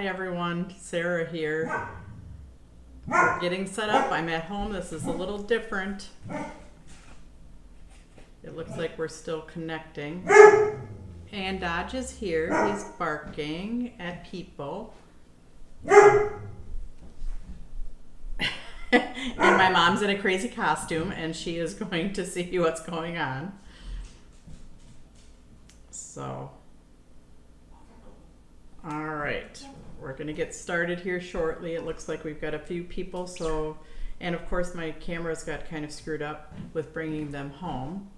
Hi everyone, Sarah here. We're getting set up. I'm at home. This is a little different. It looks like we're still connecting. And Dodge is here. He's barking at people. And my mom's in a crazy costume and she is going to see what's going on. So, all right. We're going to get started here shortly. It looks like we've got a few people. So, and of course my cameras got kind of screwed up with bringing them home.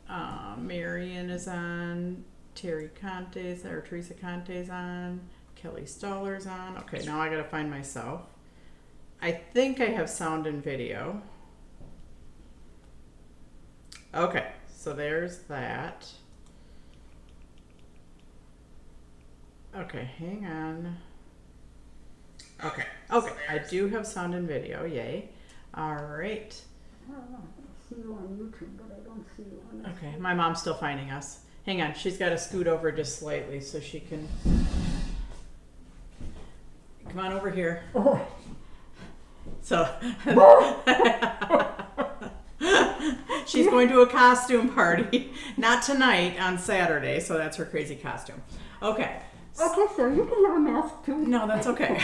Marion is on. Terry Conte's or Teresa Conte's on. Kelly Stoller's on. Okay, now I got to find myself. I think I have sound and video. Okay, so there's that. Okay, hang on. Okay, I do have sound and video, yay. All right. I see you on YouTube, but I don't see you on this. Okay, my mom's still finding us. Hang on, she's got to scoot over just slightly so she can. Come on over here. Oh. So, she's going to a costume party, not tonight, on Saturday, so that's her crazy costume. Okay. Okay, so you can have a mask too. No, that's okay.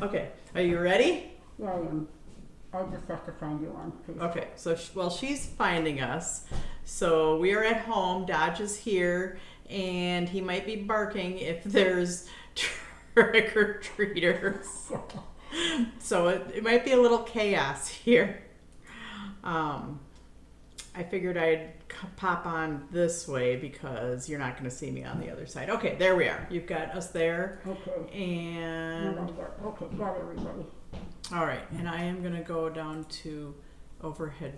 Okay, are you ready? Yeah, I am. I'll just have to find you one, please. Okay, so while she's finding us, so we are at home, Dodge is here, and he might be barking if there's trick-or-treaters. So it might be a little chaos here. I figured I'd pop on this way because you're not going to see me on the other side. Okay, there we are. You've got us there. Okay. And Okay, got everybody. all right, and I am going to go down to overhead.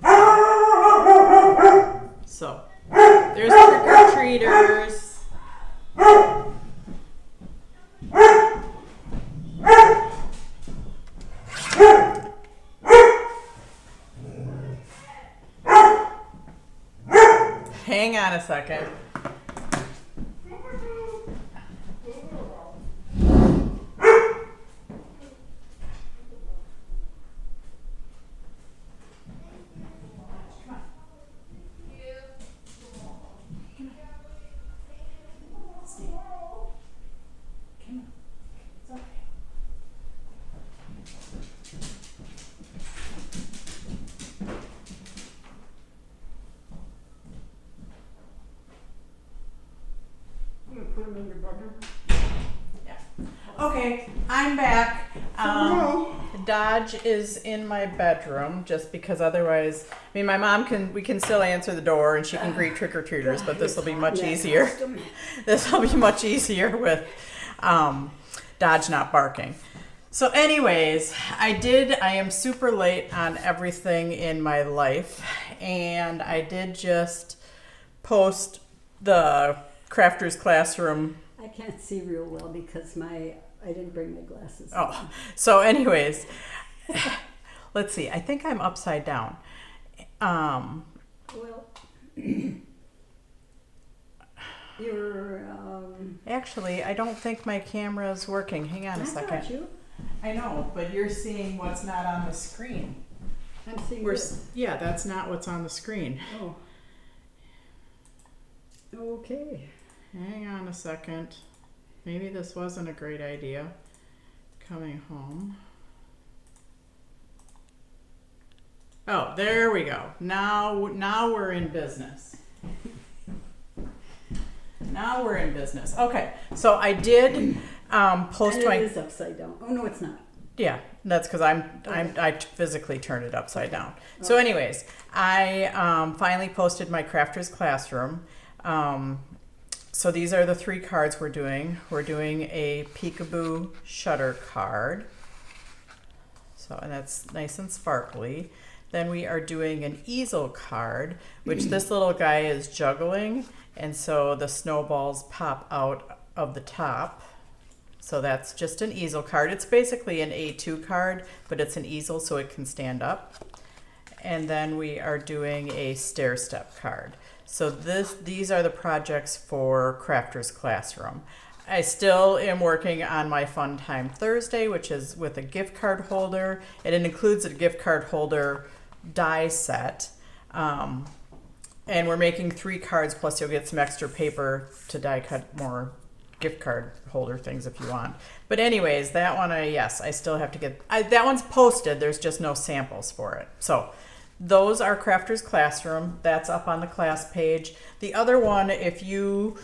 So there's trick-or-treaters. Hang on a second. You put them in your bedroom? Okay, I'm back. Hello. Dodge is in my bedroom just because otherwise, I mean, my mom we can still answer the door and she can greet trick-or-treaters, but this will be much easier. This will be much easier with Dodge not barking. So anyways, I am super late on everything in my life, and I did just post the Crafters Classroom. I can't see real well because I didn't bring my glasses. Oh, so anyways, let's see. I think I'm upside down. Well, you're, Actually, I don't think my camera is working. Hang on a second. got you. I know, but you're seeing what's not on the screen. I'm seeing this. Yeah, that's not what's on the screen. Oh. Okay. Hang on a second. Maybe this wasn't a great idea. Coming home. Oh, there we go. Now we're in business. Now we're in business. Okay, so I did post And my. it is upside down. Oh no, it's not. Yeah, that's because I physically turned it upside down. So, anyways, I finally posted my Crafters Classroom. So these are the 3 cards we're doing. We're doing a peekaboo shutter card. So, and that's nice and sparkly. Then we are doing an easel card, which this little guy is juggling, and so the snowballs pop out of the top. So that's just an easel card. It's basically an A2 card, but it's an easel so it can stand up. And then we are doing a stair step card. So these are the projects for Crafters Classroom. I still am working on my Fun Time Thursday, which is with a gift card holder. It includes a gift card holder die set. And we're making 3 cards, plus you'll get some extra paper to die cut more gift card holder things if you want. But anyways, that one, I still have to get, that one's posted. There's just no samples for it. So those are Crafter's Classroom. That's up on the class page. The other one, if you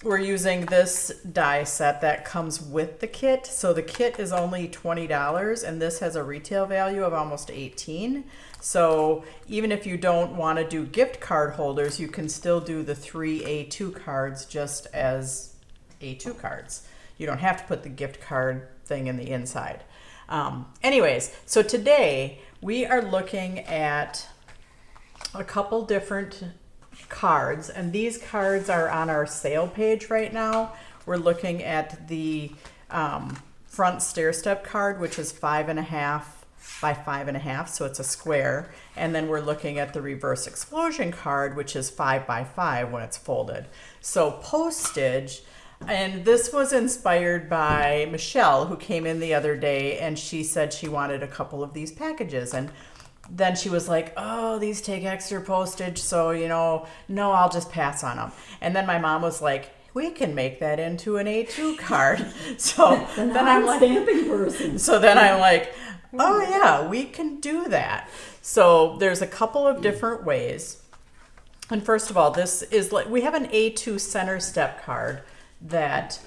we're using this die set that comes with the kit. So the kit is only $20 and this has a retail value of almost $18. So even if you don't want to do gift card holders, you can still do the 3 A2 cards just as A2 cards. You don't have to put the gift card thing in the inside. Anyways, so today we are looking at a couple different cards, and these cards are on our sale page right now. We're looking at the front stair step card, which is 5.5 by 5.5, so it's a square. And then we're looking at the reverse explosion card, which is 5 by 5 when it's folded. So postage, and this was inspired by Michelle, who came in the other day, and she said she wanted a couple of these packages. And then she was like, oh, these take extra postage, so, no, I'll just pass on them. And then my mom was like, we can make that into an A2 card. So then I'm like, stamping person. So then I'm like, oh yeah, we can do that. So there's a couple of different ways. And first of all, this is like, we have an A2 center step card that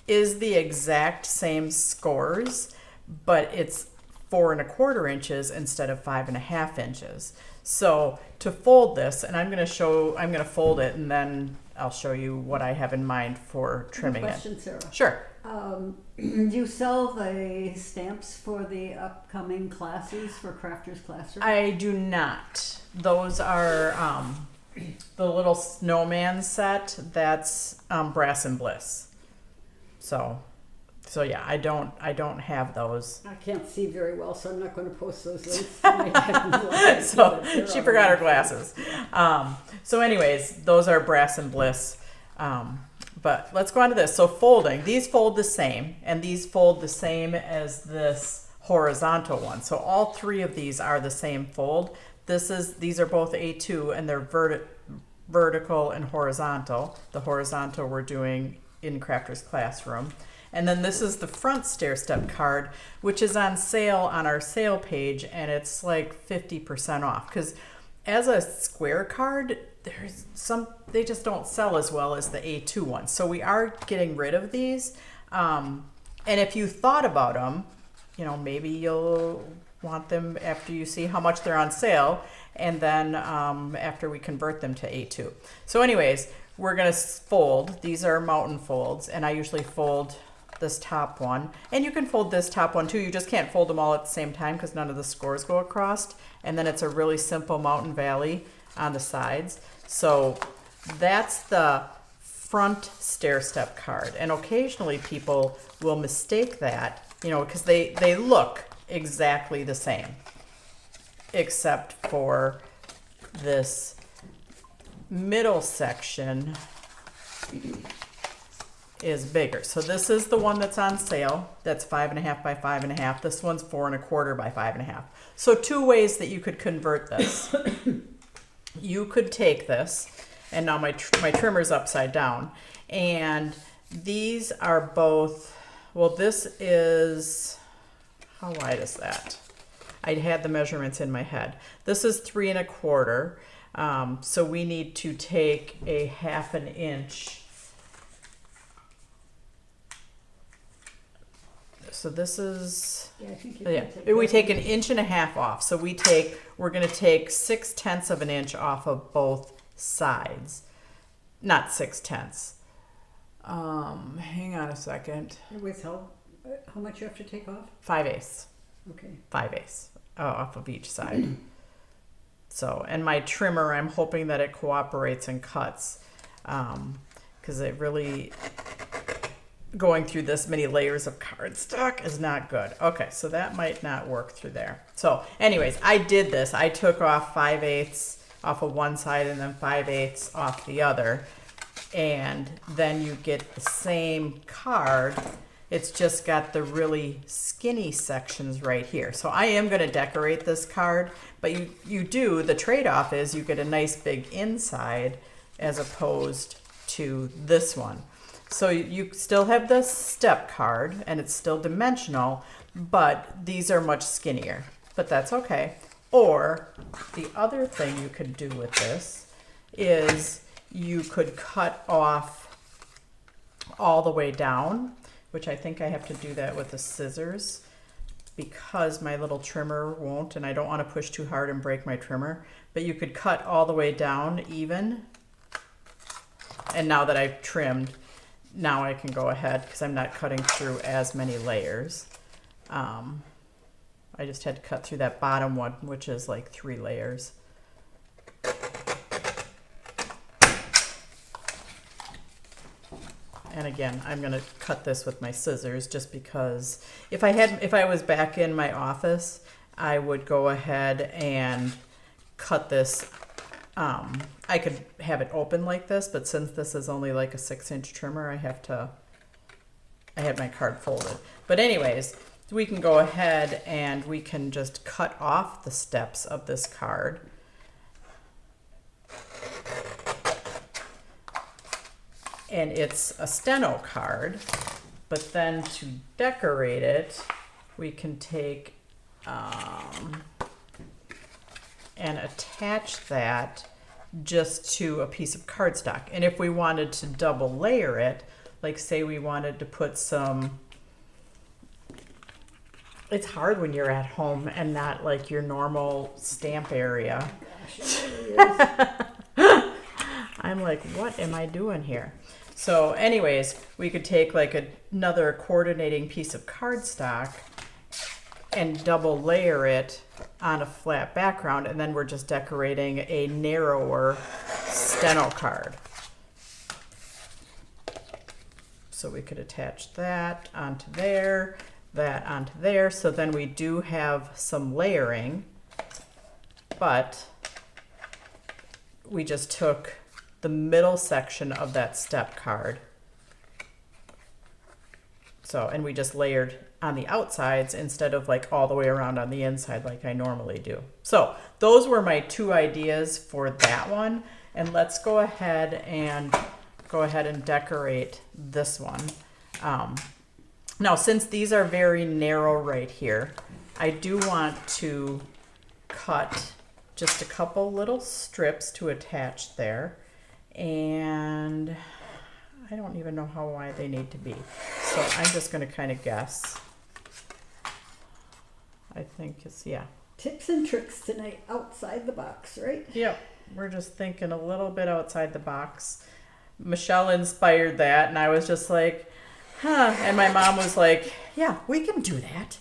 is the exact same scores, but it's 4.25 inches instead of 5.5 inches. So to fold this, and I'm going to fold it and then I'll show you what I have in mind for trimming Question, Sarah. Sure. Do you sell the stamps for the upcoming classes for Crafter's Classroom? I do not. Those are the little snowman set. That's Brass and Bliss. So yeah, I don't have those. I can't see very well, so I'm not going to post those links. So she forgot her glasses. So anyways, those are Brass and Bliss. But let's go on to this. So folding, these fold the same, and these fold the same as this horizontal one. So all 3 of these are the same fold. These are both A2, and they're vertical and horizontal. The horizontal we're doing in Crafter's Classroom. And then this is the front stair step card, which is on sale on our sale page, and it's like 50% off. Because as a square card, they just don't sell as well as the A2 ones. So we are getting rid of these. And if you thought about them, maybe you'll want them after you see how much they're on sale, and then after we convert them to A2. So anyways, we're gonna fold. These are mountain folds, and I usually fold this top one, and you can fold this top one too. You just can't fold them all at the same time because none of the scores go across. And then it's a really simple mountain valley on the sides. So that's the front stair step card. And occasionally people will mistake that, because they look exactly the same, except for this middle section is bigger. So this is the one that's on sale. That's 5.5 by 5.5. This one's 4.25 by 5.5. So 2 ways that you could convert this. You could take this, and now my trimmer's upside down, and these are both, well, this is, how wide is that? I had the measurements in my head. This is 3.25. So we need to take a 1/2 inch. So this is, Yeah, I think we take 1.5 inches off. So we're going to take 0.6 of an inch off of both sides. Not 0.6. Hang on a second. With how much you have to take off? 5/8. Okay. 5/8 off of each side. So, and my trimmer, I'm hoping that it cooperates and cuts, because it really, going through this many layers of cardstock is not good. Okay, so that might not work through there. So anyways, I did this. I took off 5/8 off of one side and then 5/8 off the other. and then you get the same card. It's just got the really skinny sections right here. So I am going to decorate this card, but the trade-off is you get a nice big inside as opposed to this one. So you still have the step card and it's still dimensional, but these are much skinnier, but that's okay. Or the other thing you could do with this is you could cut off all the way down, which I think I have to do that with the scissors because my little trimmer won't, and I don't want to push too hard and break my trimmer. But you could cut all the way down even. And now that I've trimmed, now I can go ahead because I'm not cutting through as many layers. I just had to cut through that bottom one, which is like 3 layers. And again, I'm going to cut this with my scissors just because if I was back in my office, I would go ahead and cut this. I could have it open like this, but since this is only like a 6-inch trimmer, I had my card folded. But anyways, we can go ahead and we can just cut off the steps of this card. And it's a steno card, but then to decorate it, we can take and attach that just to a piece of cardstock. And if we wanted to double layer it, like say we wanted to put some, it's hard when you're at home and not like your normal stamp area. Gosh, it really is. I'm like, what am I doing here? So anyways, we could take like another coordinating piece of cardstock and double layer it on a flat background, and then we're just decorating a narrower steno card. So we could attach that onto there, that onto there. So then we do have some layering, but we just took the middle section of that step card. So, and we just layered on the outsides instead of like all the way around on the inside like I normally do. So those were my 2 ideas for that one. And let's go ahead and decorate this one. Now, since these are very narrow right here, I do want to cut just a couple little strips to attach there. And I don't even know how wide they need to be. So I'm just going to kind of guess. I think it's, yeah. Tips and tricks tonight, outside the box, right? Yep. We're just thinking a little bit outside the box. Michelle inspired that, and I was just like, huh. And my mom was like, yeah, we can do that.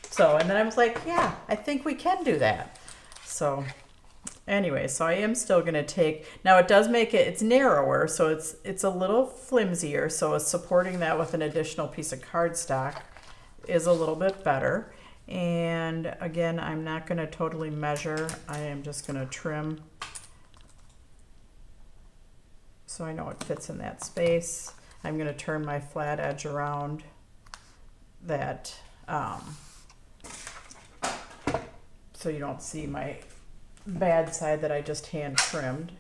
So, and then I was like, yeah, I think we can do that. So anyway, so I am still going to take, now it does make it, it's narrower, so it's a little flimsier, so supporting that with an additional piece of cardstock is a little bit better. And again, I'm not going to totally measure. I am just going to trim so I know it fits in that space. I'm going to turn my flat edge around that so you don't see my bad side that I just hand trimmed.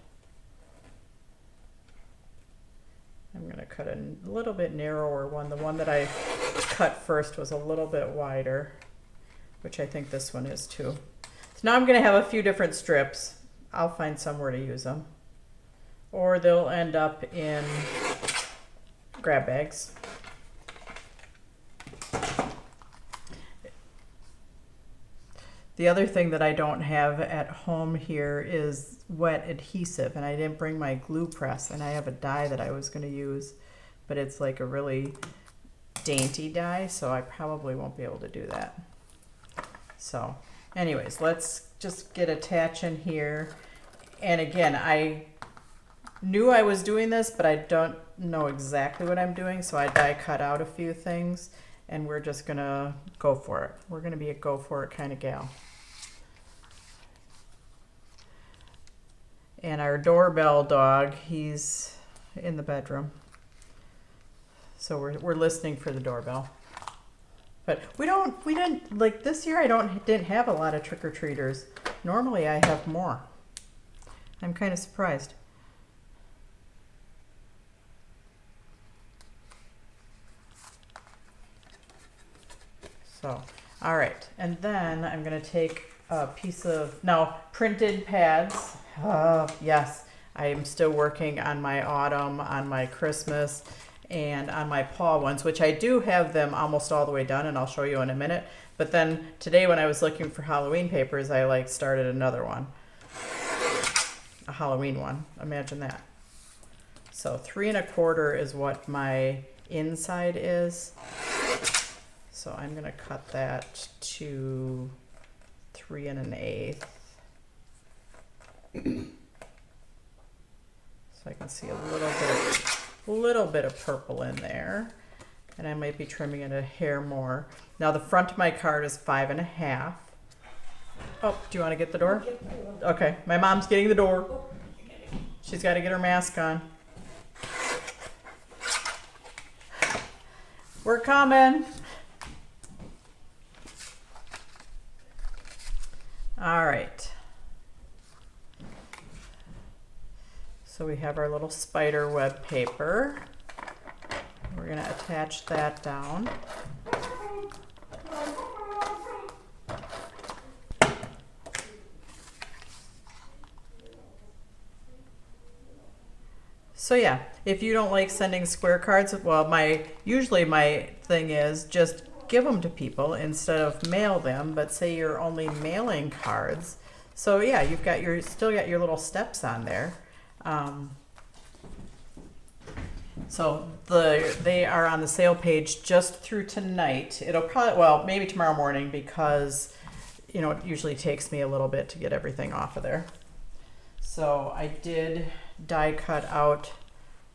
I'm going to cut a little bit narrower one. The one that I cut first was a little bit wider, which I think this one is too. So now I'm going to have a few different strips. I'll find somewhere to use them, or they'll end up in grab bags. The other thing that I don't have at home here is wet adhesive, and I didn't bring my glue press, and I have a die that I was going to use, but it's like a really dainty die, so I probably won't be able to do that. So anyways, let's just get attaching here. And again, I knew I was doing this, but I don't know exactly what I'm doing, so I die cut out a few things, and we're just gonna go for it. We're gonna be a go for it kind of gal. And our doorbell dog, he's in the bedroom. So we're listening for the doorbell. But we didn't, like this year didn't have a lot of trick-or-treaters. Normally I have more. I'm kind of surprised. So, all right. And then I'm going to take a piece of, now printed pads. Yes, I am still working on my autumn, on my Christmas, and on my fall ones, which I do have them almost all the way done, and I'll show you in a minute. But then today when I was looking for Halloween papers, I like started another one. A Halloween one. Imagine that. So 3 1/4 is what my inside is. So I'm going to cut that to 3 1/8. So I can see a little bit of purple in there. And I might be trimming it a hair more. Now the front of my card is 5 1/2. Oh, do you want to get the door? Okay, my mom's getting the door. She's got to get her mask on. We're coming. All right. So we have our little spider web paper. We're going to attach that down. So yeah, if you don't like sending square cards, well, usually my thing is just give them to people instead of mail them, but say you're only mailing cards. So yeah, you've still got your little steps on there. So they are on the sale page just through tonight. It'll probably, well, maybe tomorrow morning because, you know, it usually takes me a little bit to get everything off of there. So I did die cut out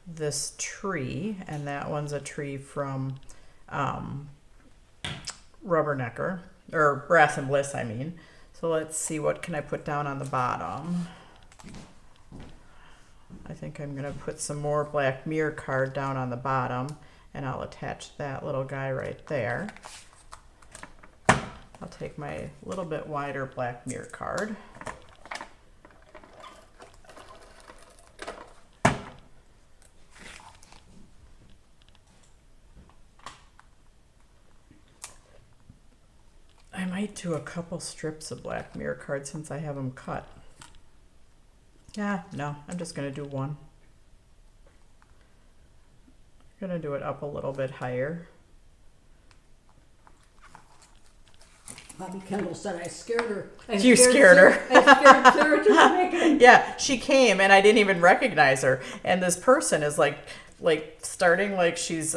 this tree, and that one's a tree from Rubbernecker, or Brass and Bliss, I mean. So let's see, what can I put down on the bottom? I think I'm going to put some more black mirror card down on the bottom, and I'll attach that little guy right there. I'll take my little bit wider black mirror card. I might do a couple strips of black mirror card since I have them cut. Yeah, no, I'm just going to do one. I'm going to do it up a little bit higher. Bobby Kendall said I scared her. You scared her. I scared Sarah to make it. Yeah, she came and I didn't even recognize her. And this person is like starting like she's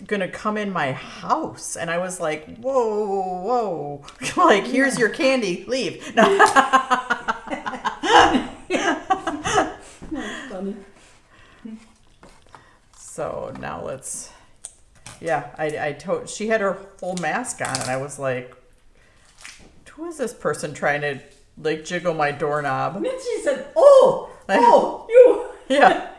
gonna come in my house, and I was like, whoa, like, here's your candy, leave. No. That's funny. So now let's, yeah, I told, she had her full mask on, and I was like, who is this person trying to like jiggle my doorknob? And then she said, oh, you. Yeah.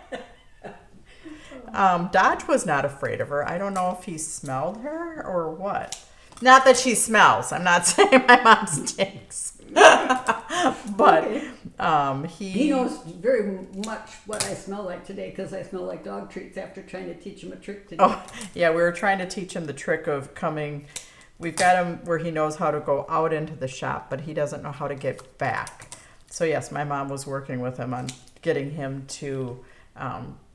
Dodge was not afraid of her. I don't know if he smelled her or what. Not that she smells. I'm not saying my mom stinks. But he knows very much what I smell like today because I smell like dog treats after trying to teach him a trick today. Oh, yeah, we were trying to teach him the trick of coming. We've got him where he knows how to go out into the shop, but he doesn't know how to get back. So yes, my mom was working with him on getting him to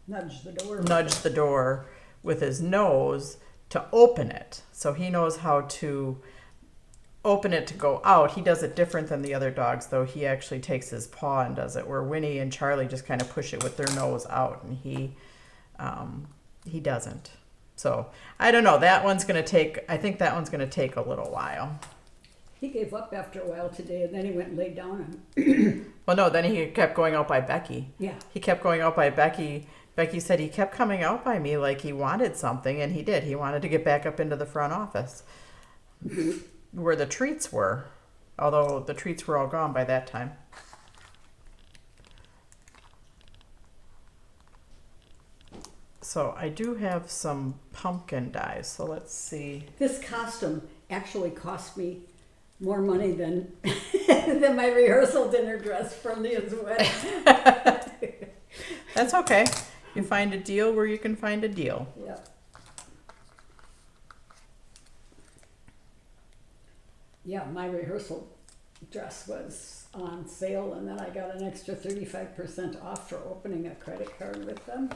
Nudge the door with his nose to open it. So he knows how to open it to go out. He does it different than the other dogs, though. He actually takes his paw and does it, where Winnie and Charlie just kind of push it with their nose out, and he doesn't. So I don't know. That one's going to take, I think that one's going to take a little while. He gave up after a while today, and then he went and laid down. Well, no, then he kept going out by Becky. Yeah. He kept going out by Becky. Becky said he kept coming out by me like he wanted something, and he did. He wanted to get back up into the front office where the treats were, although the treats were all gone by that time. So I do have some pumpkin dies. So let's see. This costume actually cost me more money than than my rehearsal dinner dress for Leah's wedding. That's okay. You find a deal where you can find a deal. Yeah. Yeah, my rehearsal dress was on sale, and then I got an extra 35% off for opening a credit card with them.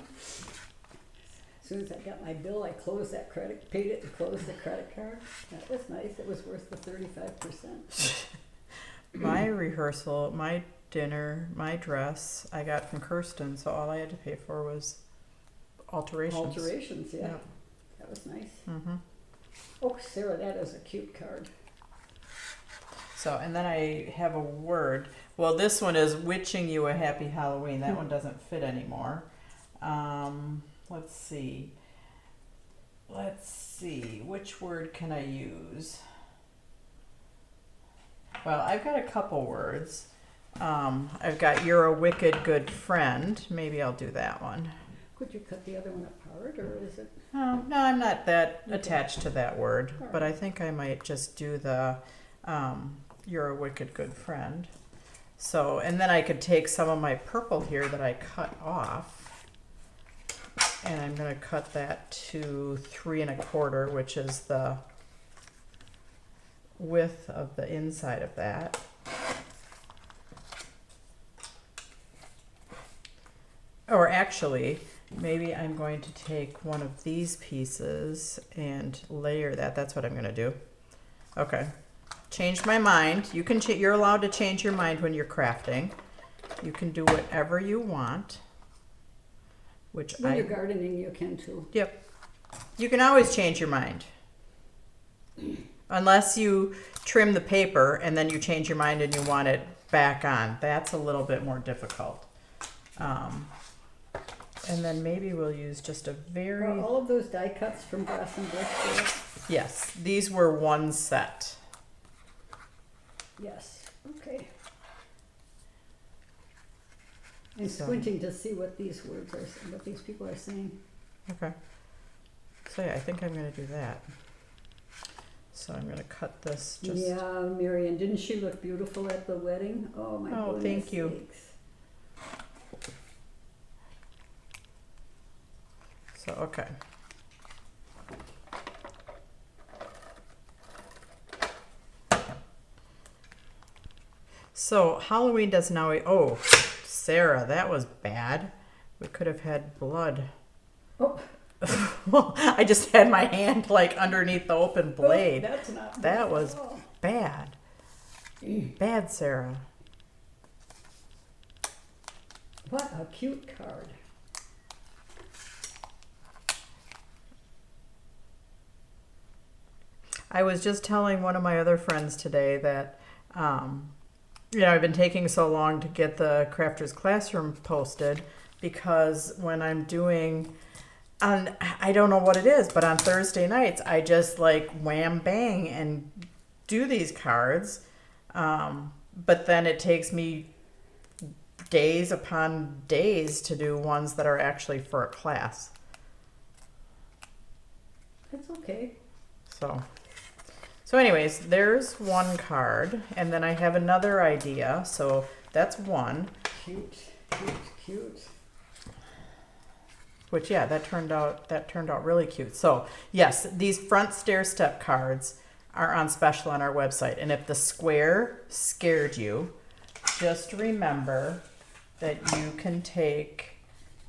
As soon as I got my bill, I closed that paid it and closed the credit card. That was nice. It was worth the 35%. My rehearsal, my dinner, my dress, I got from Kirsten, so all I had to pay for was alterations. Alterations, yeah. Yeah. That was nice. Mm-hmm. Oh, Sarah, that is a cute card. So, and then I have a word. Well, this one is wishing you a happy Halloween. That one doesn't fit anymore. Let's see. Which word can I use? Well, I've got a couple words. I've got you're a wicked good friend. Maybe I'll do that one. Could you cut the other one apart, or is it? No, I'm not that attached to that word, All right. but I think I might just do the you're a wicked good friend. So, and then I could take some of my purple here that I cut off, and I'm going to cut that to 3 1/4, which is the width of the inside of that. Or actually, maybe I'm going to take one of these pieces and layer that. That's what I'm going to do. Okay. Changed my mind. You can you're allowed to change your mind when you're crafting. You can do whatever you want. Which When you're gardening, you can too. Yep. You can always change your mind. Unless you trim the paper and then you change your mind and you want it back on. That's a little bit more difficult. And then maybe we'll use just a very... Are all of those die cuts from Brass and Brick there? Yes, these were one set. Yes, okay. I'm So- squinting to see what these words are, what these people are saying. Okay. So yeah, I think I'm going to do that. So I'm going to cut this just... Yeah, Marion, didn't she look beautiful at the wedding? Oh my Oh, goodness thank you. sakes. So, okay. So Halloween does now... Oh, Sarah, that was bad. We could have had blood. Oh, Well, I just had my hand like underneath the open blade. oh, that's not That good. was Oh. bad. Bad, Sarah. What a cute card. I was just telling one of my other friends today that, I've been taking so long to get the Crafters Classroom posted because when I'm doing, I don't know what it is, but on Thursday nights, I just like wham bang and do these cards. But then it takes me days upon days to do ones that are actually for a class. That's okay. So anyways, there's one card, and then I have another idea. So that's one. Cute, cute, cute. Which that turned out really cute. So yes, these front stair step cards are on special on our website. And if the square scared you, just remember that you can take,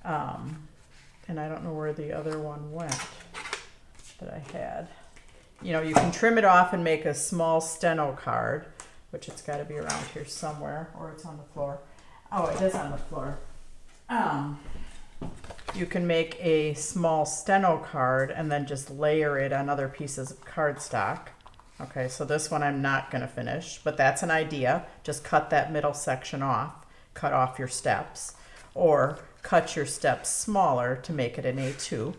and I don't know where the other one went that I had. You can trim it off and make a small steno card, which it's got to be around here somewhere, or it's on the floor. Oh, it is on the floor. You can make a small steno card and then just layer it on other pieces of cardstock. Okay, so this one I'm not going to finish, but that's an idea. Just cut that middle section off, cut off your steps, or cut your steps smaller to make it an A2.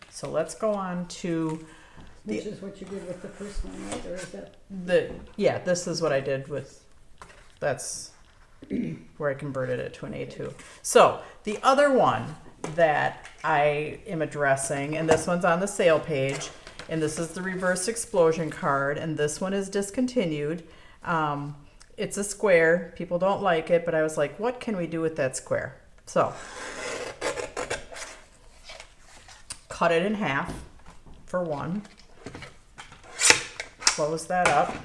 So let's go on to Which is what you did with the first one, right? Or is that? this is what I did with, that's where I converted it to an A2. So the other one that I am addressing, and this one's on the sale page, and this is the reverse explosion card, and this one is discontinued. It's a square. People don't like it, but I was like, what can we do with that square? So, cut it in half for one. Close that up.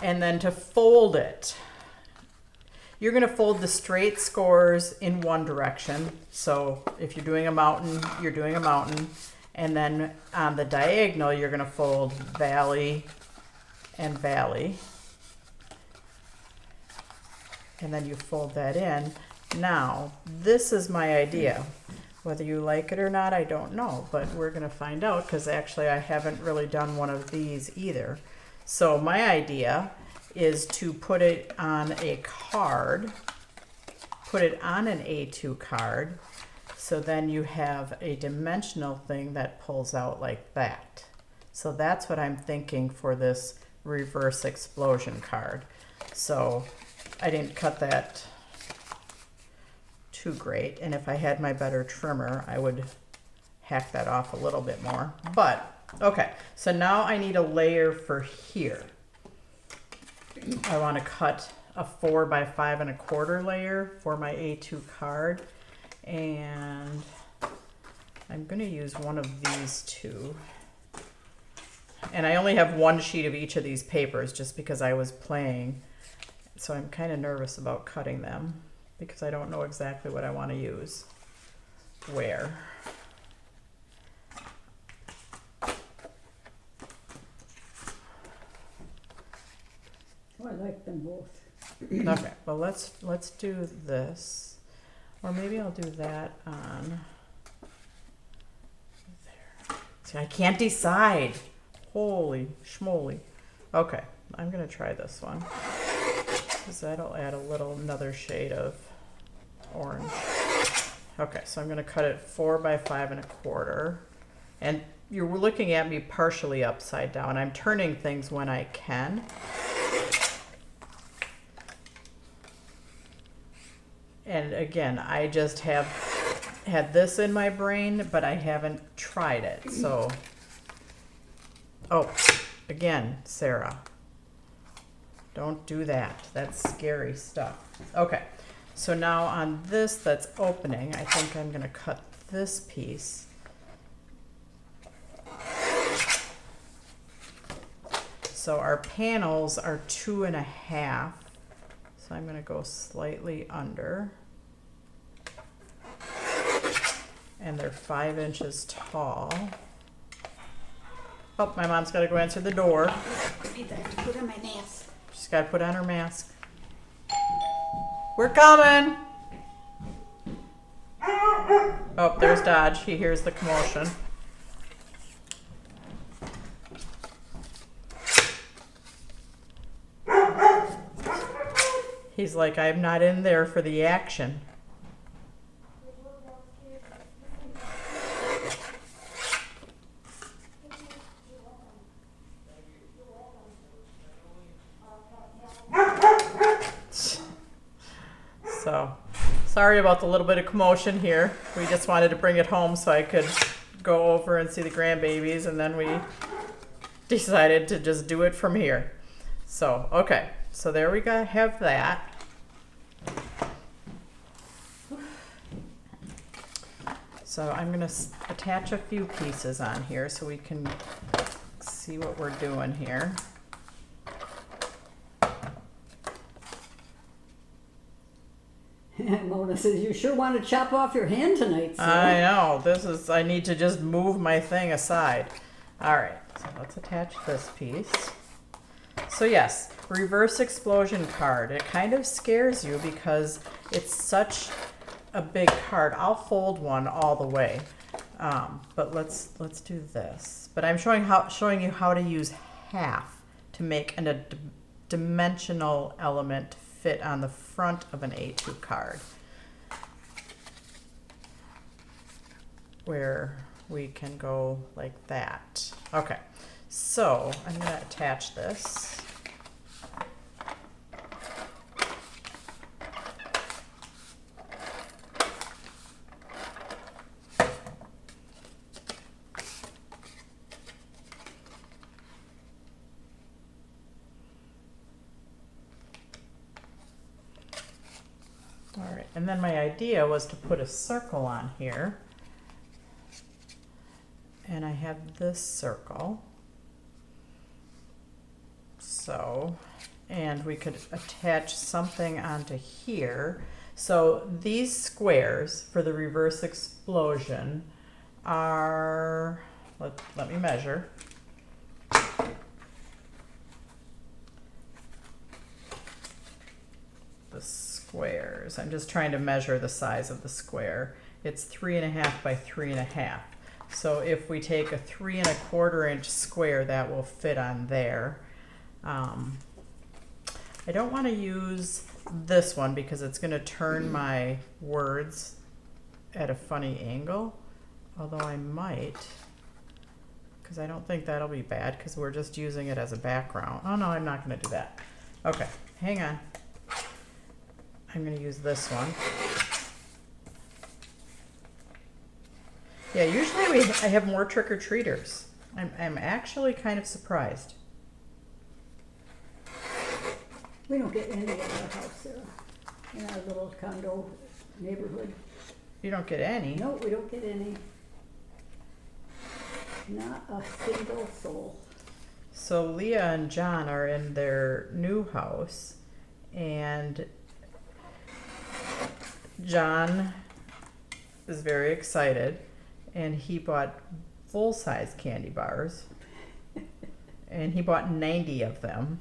And then to fold it, you're going to fold the straight scores in one direction. So if you're doing a mountain, you're doing a mountain. And then on the diagonal, you're going to fold valley and valley. And then you fold that in. Now, this is my idea. Whether you like it or not, I don't know, but we're going to find out because actually I haven't really done one of these either. So my idea is to put it on a card, put it on an A2 card, so then you have a dimensional thing that pulls out like that. So that's what I'm thinking for this reverse explosion card. So I didn't cut that too great, and if I had my better trimmer, I would hack that off a little bit more. But okay, so now I need a layer for here. I want to cut a 4 by 5 1/4 layer for my A2 card, and I'm going to use one of these two. And I only have one sheet of each of these papers just because I was playing, so I'm kind of nervous about cutting them because I don't know exactly what I want to use where. Oh, I like them both. Okay, well let's do this, or maybe I'll do that on there. See, I can't decide. Holy schmoly. Okay, I'm gonna try this one because that'll add another shade of orange. Okay, so I'm gonna cut it 4 by 5 1/4, and you're looking at me partially upside down. I'm turning things when I can. And again, I just have had this in my brain, but I haven't tried it. So, oh, again, Sarah, don't do that. That's scary stuff. Okay, so now on this that's opening, I think I'm gonna cut this piece. So our panels are 2 1/2. So I'm going to go slightly under, and they're 5 inches tall. Oh, my mom's got to go answer the door. I have to put on my mask. She's got to put on her mask. We're coming. Oh, there's Dodge. He hears the commotion. He's like, I'm not in there for the action. So, sorry about the little bit of commotion here. We just wanted to bring it home so I could go over and see the grandbabies, and then we decided to just do it from here. So, okay. So there we go, have that. So I'm gonna attach a few pieces on here so we can see what we're doing here. Mona says, you sure want to chop off your hand tonight, sir? I know, I need to just move my thing aside. All right, so let's attach this piece. So yes, reverse explosion card. It kind of scares you because it's such a big card. I'll fold one all the way, but let's do this. But I'm showing you how to use half to make a dimensional element fit on the front of an A2 card, where we can go like that. Okay. So I'm going to attach this. All right, and then my idea was to put a circle on here. And I have this circle. So, and we could attach something onto here. So these squares for the reverse explosion are, let me measure. The squares, I'm just trying to measure the size of the square. It's 3.5 by 3.5. So if we take a 3 1/4 inch square, that will fit on there. I don't want to use this one because it's going to turn my words at a funny angle, although I might, because I don't think that'll be bad because we're just using it as a background. Oh no, I'm not going to do that. Okay, hang on. I'm going to use this one. Yeah, usually I have more trick-or-treaters. I'm actually kind of surprised. We don't get any at our house there, in our little condo neighborhood. You don't get any? No, we don't get any. Not a single soul. So Leah and John are in their new house, and John is very excited, and he bought full-size candy bars, and he bought 90 of them.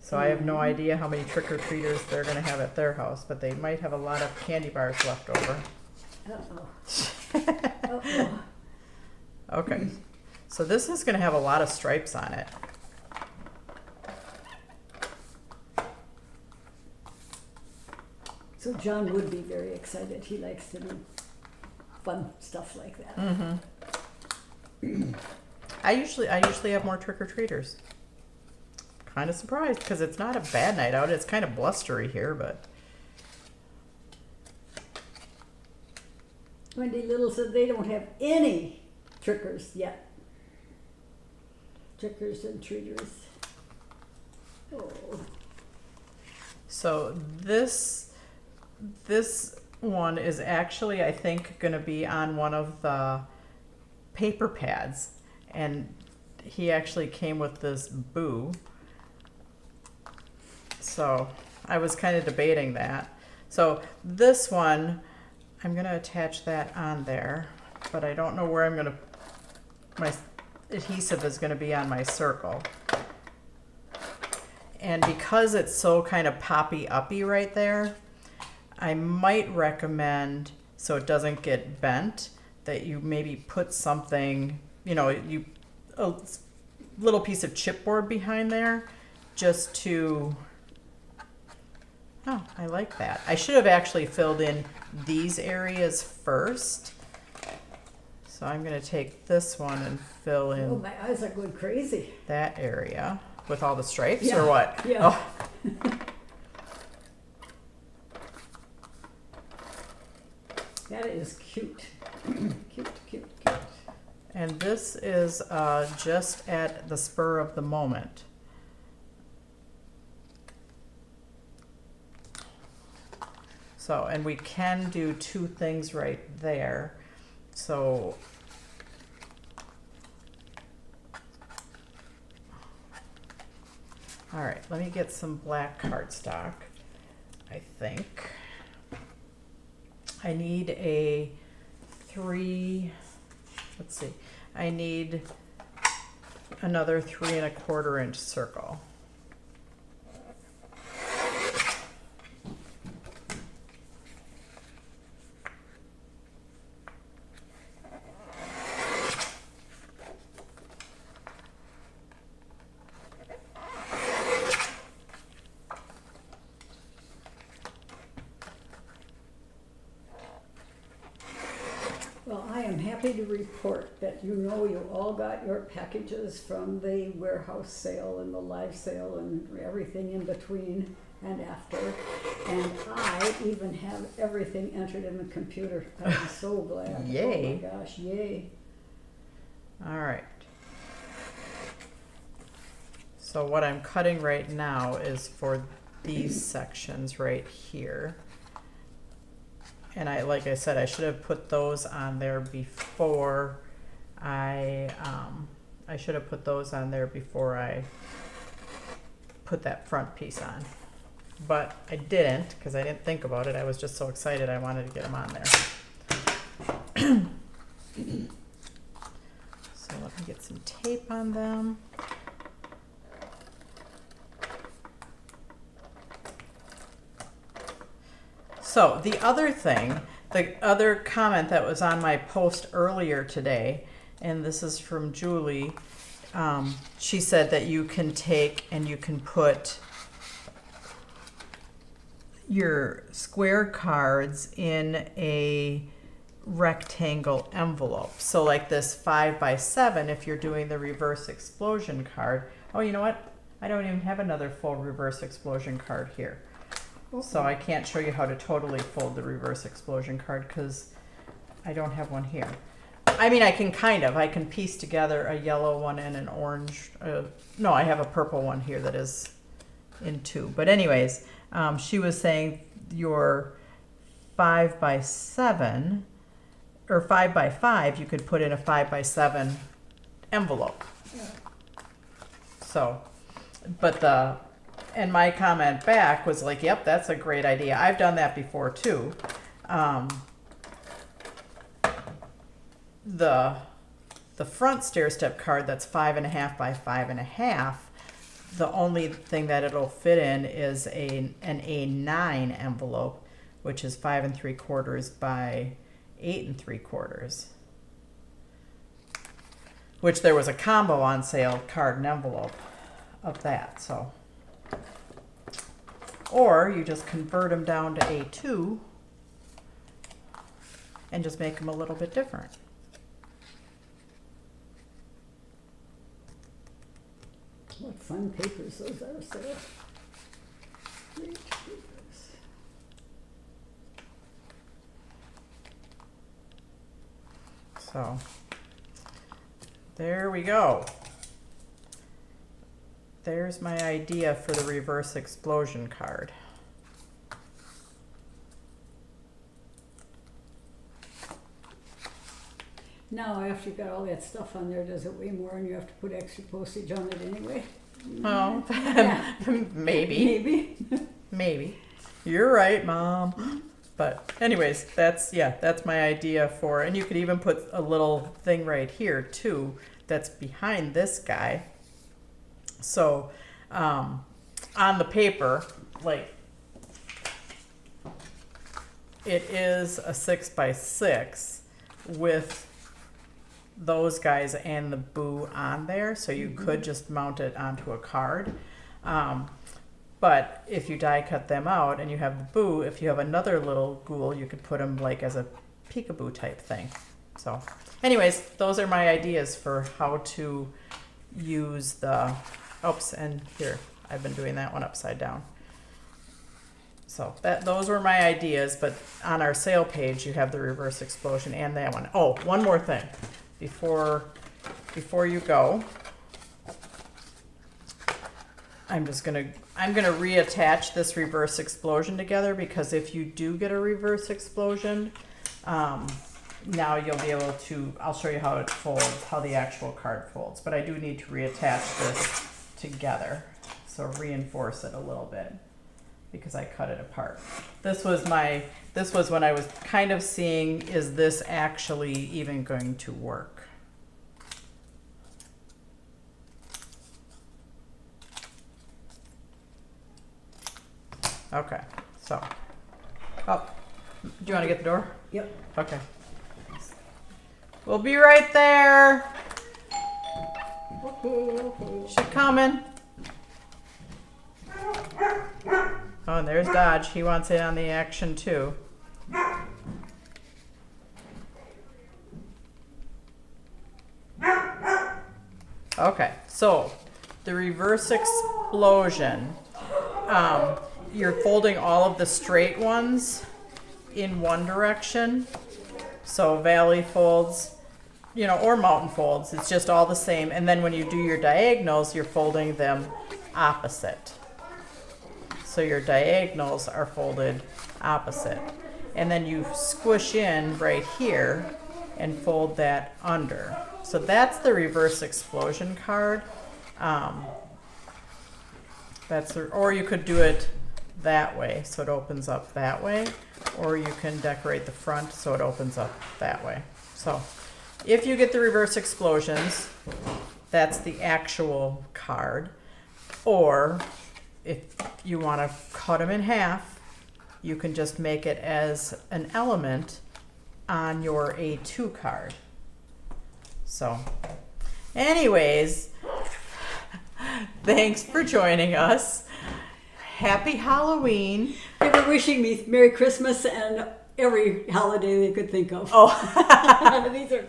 So I have no idea how many trick-or-treaters they're going to have at their house, but they might have a lot of candy bars left over. Uh-oh. Uh-oh. Okay, so this is going to have a lot of stripes on it. So John would be very excited. He likes to do fun stuff like that. Mm-hmm. I usually have more trick-or-treaters. Kind of surprised because it's not a bad night out. It's kind of blustery here, but Wendy Little said they don't have any trickers yet. Trickers and treaters. Oh. so this one is actually, I think, going to be on one of the paper pads, and he actually came with this boo. So I was kind of debating that. So this one, I'm going to attach that on there, but I don't know where I'm going to, my adhesive is going to be on my circle. And because it's so kind of poppy-uppy right there, I might recommend, so it doesn't get bent, that you maybe put something, a little piece of chipboard behind there, just to, oh, I like that. I should have actually filled in these areas first. So I'm going to take this one and fill in. Oh, my eyes are going crazy. That area with all the stripes, Yeah, or what? yeah. Oh. That is cute. Cute, cute, cute. And this is just at the spur of the moment. So, and we can do two things right there. So, all right, let me get some black cardstock, I think. I need a I need another 3 1/4 inch circle. Well, I am happy to report that you all got your packages from the warehouse sale and the live sale and everything in between and after. And I even have everything entered in the computer. I'm so glad. Yay. Oh my gosh, yay. All right. So what I'm cutting right now is for these sections right here. And like I said, I should have put those on there before I should have put those on there before I put that front piece on. But I didn't, because I didn't think about it. I was just so excited I wanted to get them on there. So let me get some tape on them. So the other thing, the other comment that was on my post earlier today, and this is from Julie, she said that you can take and you can put your square cards in a rectangle envelope. So like this 5x7, if you're doing the reverse explosion card. Oh, you know what? I don't even have another full reverse explosion card here. So I can't show you how to totally fold the reverse explosion card because I don't have one here. I mean, I can piece together a yellow one and an orange. No, I have a purple one here that is in two. But anyways, she was saying your 5x7 or 5x5, you could put in a 5x7 envelope. Yeah. So, and my comment back was like, yep, that's a great idea. I've done that before too. The front stair step card that's 5.5 by 5.5, the only thing that it'll fit in is an A9 envelope, which is 5 3/4 by 8 3/4. Which there was a combo on sale, card and envelope, of that. So, or you just convert them down to A2 and just make them a little bit different. What fun papers those are, Sarah. Great papers. So, there we go. There's my idea for the reverse explosion card. Now, after you got all that stuff on there, does it weigh more and you have to put extra postage on it anyway? Oh, Yeah. maybe. Maybe. Maybe. You're right, Mom. But anyways, that's my idea for, and you could even put a little thing right here too that's behind this guy. So on the paper, like, it is a 6x6 with those guys and the boo on there, so you could just mount it onto a card. But if you die cut them out and you have the boo, if you have another little ghoul, you could put them like as a peekaboo type thing. So anyways, those are my ideas for how to use the, oops, and here, I've been doing that one upside down. So those were my ideas, but on our sale page, you have the reverse explosion and that one. Oh, one more thing before you go. I'm gonna reattach this reverse explosion together, because if you do get a reverse explosion, now you'll be able to, I'll show you how it folds, how the actual card folds, but I do need to reattach this together. So reinforce it a little bit because I cut it apart. This was when I was kind of seeing, is this actually even going to work? Okay, so, oh, do you want to get the door? Yep. Okay. We'll be right there. She's coming. Oh, and there's Dodge. He wants in on the action too. Okay, so the reverse explosion. You're folding all of the straight ones in one direction. So valley folds, or mountain folds, it's just all the same. And then when you do your diagonals, you're folding them opposite. so your diagonals are folded opposite. And then you squish in right here and fold that under. So that's the reverse explosion card. Or you could do it that way, so it opens up that way, or you can decorate the front so it opens up that way. So if you get the reverse explosions, that's the actual card. Or if you want to cut them in half, you can just make it as an element on your A2 card. So anyways, thanks for joining us. Happy Halloween. They were wishing me Merry Christmas and every holiday they could think of. Oh, These are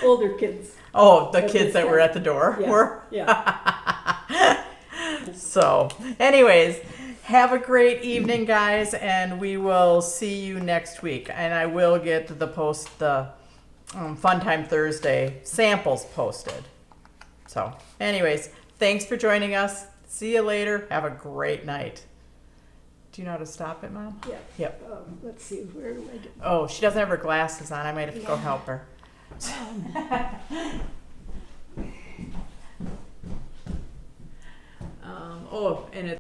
older kids. oh, the kids that were at the door Yeah, were? yeah. So, anyways, have a great evening, guys, and we will see you next week. And I will get the Fun Time Thursday samples posted. So, anyways, thanks for joining us. See you later. Have a great night. Do you know how to stop it, Mom? Yeah. Yep. Let's see, where do I do? Oh, she doesn't have her glasses on. I might have to go help her. And